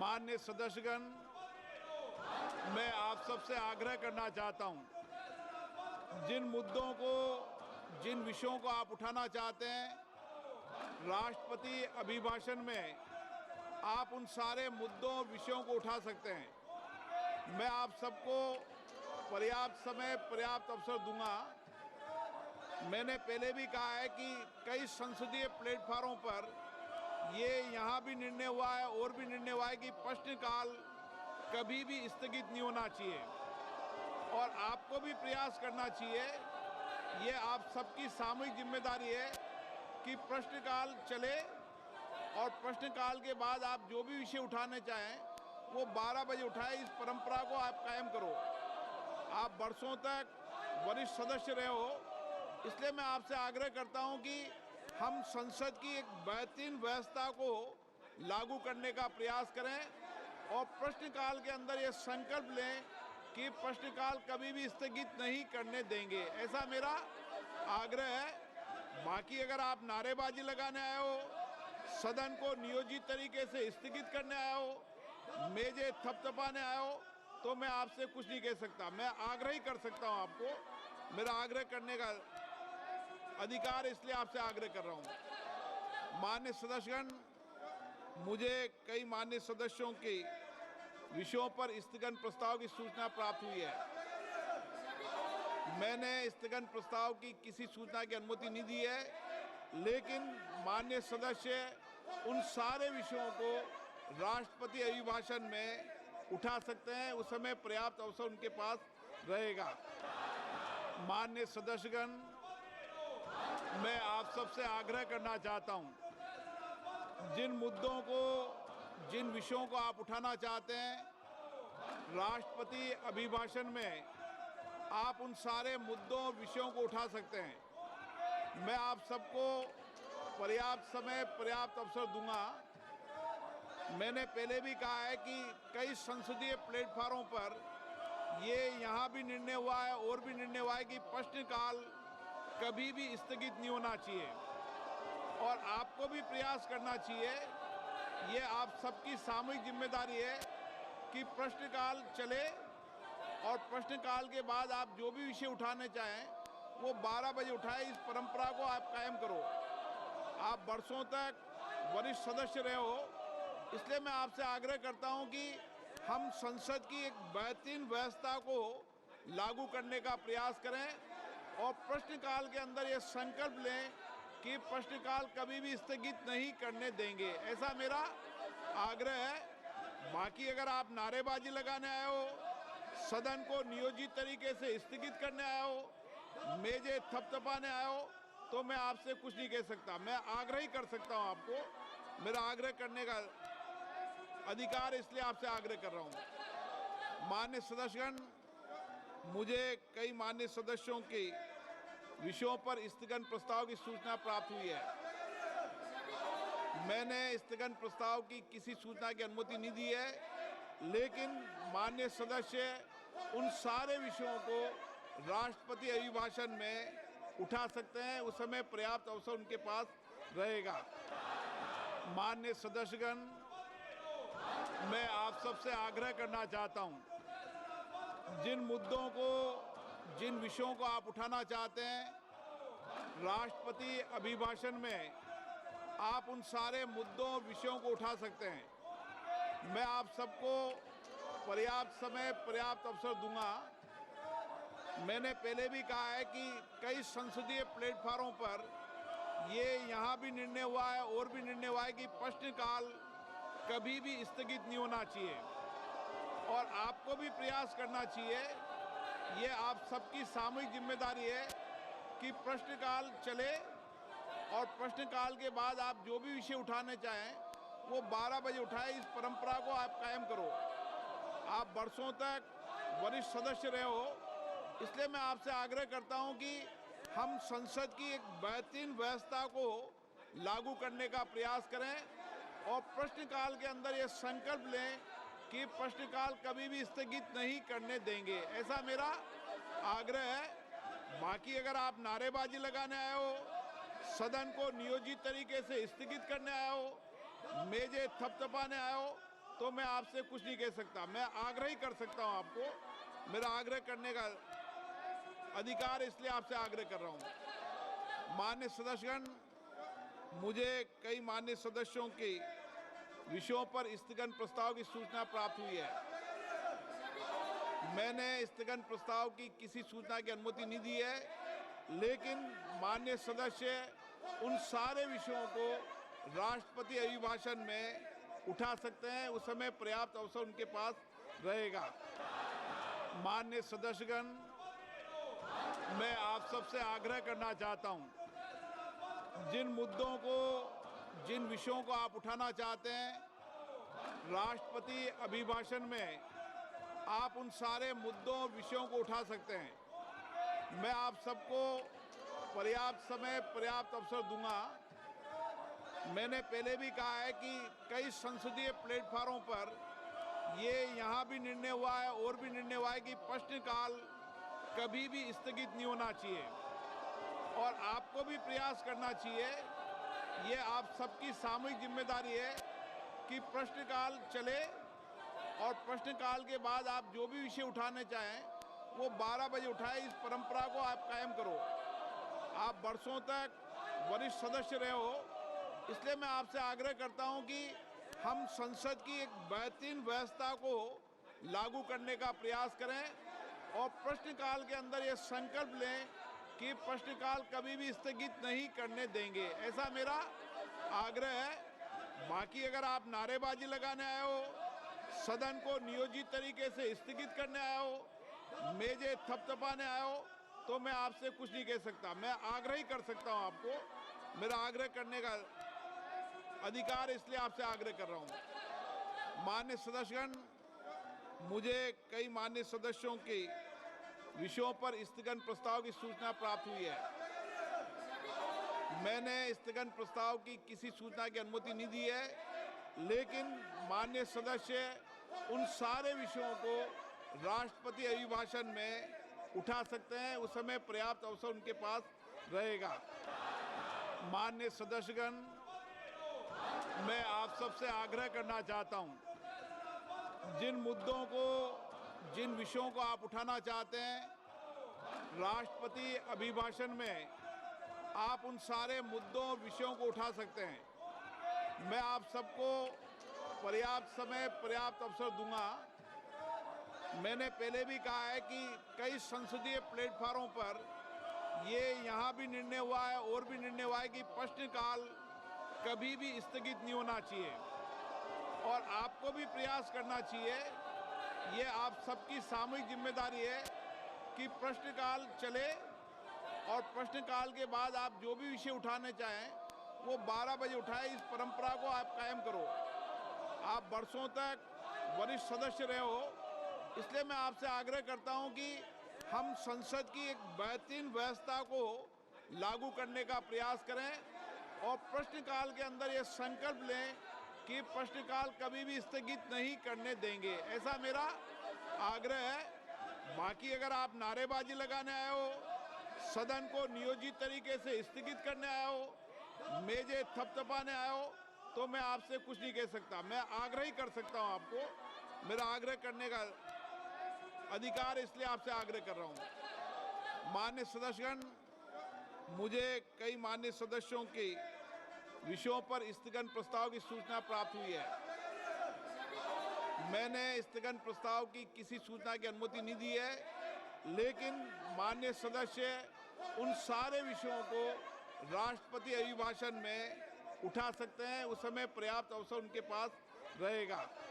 माननीय सदस्यगण, मैं आप सबसे आग्रह करना चाहता हूं, जिन मुद्दों को, जिन विषयों को आप उठाना चाहते हैं, राष्ट्रपति अभिभाषण में आप उन सारे मुद्दों विषयों को उठा सकते हैं। मैं आप सबको पर्याप्त समय, पर्याप्त अवसर दूंगा। मैंने पहले भी कहा है कि कई संसदीय प्लेटफार्मों पर ये यहाँ भी निर्णय हुआ है और भी निर्णय हुआ है कि प्रश्नकाल कभी भी स्थगित नहीं होना चाहिए और आपको भी प्रयास करना चाहिए। ये आप सबकी सामूहिक जिम्मेदारी है कि प्रश्नकाल चले और प्रश्नकाल के बाद आप जो भी विषय उठाने चाहें वो 12 बजे उठाएं। इस परंपरा को आप कायम करो। आप वर्षों तक वरिष्ठ सदस्य रहे हो, इसलिए मैं आपसे आग्रह करता हूं कि हम संसद की एक बेहतरीन व्यवस्था को लागू करने का प्रयास करें और प्रश्नकाल के अंदर ये संकल्प लें कि प्रश्नकाल कभी भी स्थगित नहीं करने देंगे। ऐसा मेरा आग्रह है। बाकी अगर आप नारेबाजी लगाने आए हो, सदन को नियोजित तरीके से स्थगित करने आए हो, मेजें थपथपाने आए हो, तो मैं आपसे कुछ नहीं कह सकता। मैं आग्रह ही कर सकता हूं आपको। मेरा आग्रह करने का अधिकार, इसलिए आपसे आग्रह कर रहा हूं। माननीय सदस्यगण, मुझे कई माननीय सदस्यों के विषयों पर स्थगन प्रस्ताव की सूचना प्राप्त हुई है। मैंने स्थगन प्रस्ताव की किसी सूचना की अनुमति नहीं दी है, लेकिन माननीय सदस्य उन सारे विषयों को राष्ट्रपति अभिभाषण में उठा सकते हैं। उस समय पर्याप्त अवसर उनके पास रहेगा। माननीय सदस्यगण, मैं आप सबसे आग्रह करना चाहता हूं, जिन मुद्दों को, जिन विषयों को आप उठाना चाहते हैं, राष्ट्रपति अभिभाषण में आप उन सारे मुद्दों विषयों को उठा सकते हैं। मैं आप सबको पर्याप्त समय, पर्याप्त अवसर दूंगा। मैंने पहले भी कहा है कि कई संसदीय प्लेटफार्मों पर ये यहाँ भी निर्णय हुआ है और भी निर्णय हुआ है कि प्रश्नकाल कभी भी स्थगित नहीं होना चाहिए और आपको भी प्रयास करना चाहिए। ये आप सबकी सामूहिक जिम्मेदारी है कि प्रश्नकाल चले और प्रश्नकाल के बाद आप जो भी विषय उठाने चाहें वो 12 बजे उठाएं। इस परंपरा को आप कायम करो। आप वर्षों तक वरिष्ठ सदस्य रहे हो, इसलिए मैं आपसे आग्रह करता हूं कि हम संसद की एक बेहतरीन व्यवस्था को लागू करने का प्रयास करें और प्रश्नकाल के अंदर ये संकल्प लें कि प्रश्नकाल कभी भी स्थगित नहीं करने देंगे। ऐसा मेरा आग्रह है। बाकी अगर आप नारेबाजी लगाने आए हो, सदन को नियोजित तरीके से स्थगित करने आए हो, मेजें थपथपाने आए हो, तो मैं आपसे कुछ नहीं कह सकता। मैं आग्रह ही कर सकता हूं आपको। मेरा आग्रह करने का अधिकार, इसलिए आपसे आग्रह कर रहा हूं। माननीय सदस्यगण, मुझे कई माननीय सदस्यों के विषयों पर स्थगन प्रस्ताव की सूचना प्राप्त हुई है। मैंने स्थगन प्रस्ताव की किसी सूचना की अनुमति नहीं दी है, लेकिन माननीय सदस्य उन सारे विषयों को राष्ट्रपति अभिभाषण में उठा सकते हैं। उस समय पर्याप्त अवसर उनके पास रहेगा। माननीय सदस्यगण, मैं आप सबसे आग्रह करना चाहता हूं, जिन मुद्दों को, जिन विषयों को आप उठाना चाहते हैं, राष्ट्रपति अभिभाषण में आप उन सारे मुद्दों विषयों को उठा सकते हैं। मैं आप सबको पर्याप्त समय, पर्याप्त अवसर दूंगा। मैंने पहले भी कहा है कि कई संसदीय प्लेटफार्मों पर ये यहाँ भी निर्णय हुआ है और भी निर्णय हुआ है कि प्रश्नकाल कभी भी स्थगित नहीं होना चाहिए और आपको भी प्रयास करना चाहिए। ये आप सबकी सामूहिक जिम्मेदारी है कि प्रश्नकाल चले और प्रश्नकाल के बाद आप जो भी विषय उठाने चाहें वो 12 बजे उठाएं। इस परंपरा को आप कायम करो। आप वर्षों तक वरिष्ठ सदस्य रहे हो, इसलिए मैं आपसे आग्रह करता हूं कि हम संसद की एक बेहतरीन व्यवस्था को लागू करने का प्रयास करें और प्रश्नकाल के अंदर ये संकल्प लें कि प्रश्नकाल कभी भी स्थगित नहीं करने देंगे। ऐसा मेरा आग्रह है। बाकी अगर आप नारेबाजी लगाने आए हो, सदन को नियोजित तरीके से स्थगित करने आए हो, मेजें थपथपाने आए हो, तो मैं आपसे कुछ नहीं कह सकता। मैं आग्रह ही कर सकता हूं आपको। मेरा आग्रह करने का अधिकार, इसलिए आपसे आग्रह कर रहा हूं। माननीय सदस्यगण, मुझे कई माननीय सदस्यों के विषयों पर स्थगन प्रस्ताव की सूचना प्राप्त हुई है। मैंने स्थगन प्रस्ताव की किसी सूचना की अनुमति नहीं दी है, लेकिन माननीय सदस्य उन सारे विषयों को राष्ट्रपति अभिभाषण में उठा सकते हैं। उस समय पर्याप्त अवसर उनके पास रहेगा। माननीय सदस्यगण, मैं आप सबसे आग्रह करना चाहता हूं, जिन मुद्दों को, जिन विषयों को आप उठाना चाहते हैं राष्ट्रपति अभिभाषण में, आप उन सारे मुद्दों विषयों को उठा सकते हैं। मैं आप सबको पर्याप्त समय, पर्याप्त अवसर दूंगा। मैंने पहले भी कहा है कि कई संसदीय प्लेटफार्मों पर ये यहाँ भी निर्णय हुआ है और भी निर्णय हुआ है कि प्रश्नकाल कभी भी स्थगित नहीं होना चाहिए और आपको भी प्रयास करना चाहिए। ये आप सबकी सामूहिक जिम्मेदारी है कि प्रश्नकाल चले और प्रश्नकाल के बाद आप जो भी विषय उठाने चाहें वो 12 बजे उठाए। इस परंपरा को आप कायम करो। आप वर्षों तक वरिष्ठ सदस्य रहे हो, इसलिए मैं आपसे आग्रह करता हूं कि हम संसद की एक बेहतरीन व्यवस्था को लागू करने का प्रयास करें और प्रश्नकाल के अंदर ये संकल्प लें कि प्रश्नकाल कभी भी स्थगित नहीं करने देंगे। ऐसा मेरा आग्रह है। बाकी अगर आप नारेबाजी लगाने आए हो, सदन को नियोजित तरीके से स्थगित करने आए हो, मेजे थपथपाने आए हो, तो मैं आपसे कुछ नहीं कह सकता। मैं आग्रह ही कर सकता हूं आपको। मेरा आग्रह करने का अधिकार, इसलिए आपसे आग्रह कर रहा हूं। माननीय सदस्यगण, मुझे कई माननीय सदस्यों के विषयों पर स्थगन प्रस्ताव की सूचना प्राप्त हुई है। मैंने स्थगन प्रस्ताव की किसी सूचना की अनुमति नहीं दी है, लेकिन माननीय सदस्य उन सारे विषयों को राष्ट्रपति अभिभाषण में उठा सकते हैं। उस समय पर्याप्त अवसर उनके पास रहेगा। माननीय सदस्यगण, मैं आप सबसे आग्रह करना चाहता हूं, जिन मुद्दों को, जिन विषयों को आप उठाना चाहते हैं राष्ट्रपति अभिभाषण में, आप उन सारे मुद्दों, विषयों को उठा सकते हैं। मैं आप सबको पर्याप्त समय, पर्याप्त अवसर दूंगा। मैंने पहले भी कहा है कि कई संसदीय प्लेटफार्मों पर ये यहाँ भी निर्णय हुआ है और भी निर्णय हुआ है कि प्रश्नकाल कभी भी स्थगित नहीं होना चाहिए और आपको भी प्रयास करना चाहिए। ये आप सबकी सामूहिक जिम्मेदारी है कि प्रश्नकाल चले और प्रश्नकाल के बाद आप जो भी विषय उठाने चाहें वो 12 बजे उठाए। इस परंपरा को आप कायम करो। आप वर्षों तक वरिष्ठ सदस्य रहे हो, इसलिए मैं आपसे आग्रह करता हूं कि हम संसद की एक बेहतरीन व्यवस्था को लागू करने का प्रयास करें और प्रश्नकाल के अंदर ये संकल्प लें कि प्रश्नकाल कभी भी स्थगित नहीं करने देंगे। ऐसा मेरा आग्रह है। बाकी अगर आप नारेबाजी लगाने आए हो, सदन को नियोजित तरीके से स्थगित करने आए हो, मेजे थपथपाने आए हो, तो मैं आपसे कुछ नहीं कह सकता। मैं आग्रह ही कर सकता हूं आपको। मेरा आग्रह करने का अधिकार, इसलिए आपसे आग्रह कर रहा हूं। माननीय सदस्यगण, मुझे कई माननीय सदस्यों के विषयों पर स्थगन प्रस्ताव की सूचना प्राप्त हुई है। मैंने स्थगन प्रस्ताव की किसी सूचना की अनुमति नहीं दी है, लेकिन माननीय सदस्य उन सारे विषयों को राष्ट्रपति अभिभाषण में उठा सकते हैं। उस समय पर्याप्त अवसर उनके पास रहेगा।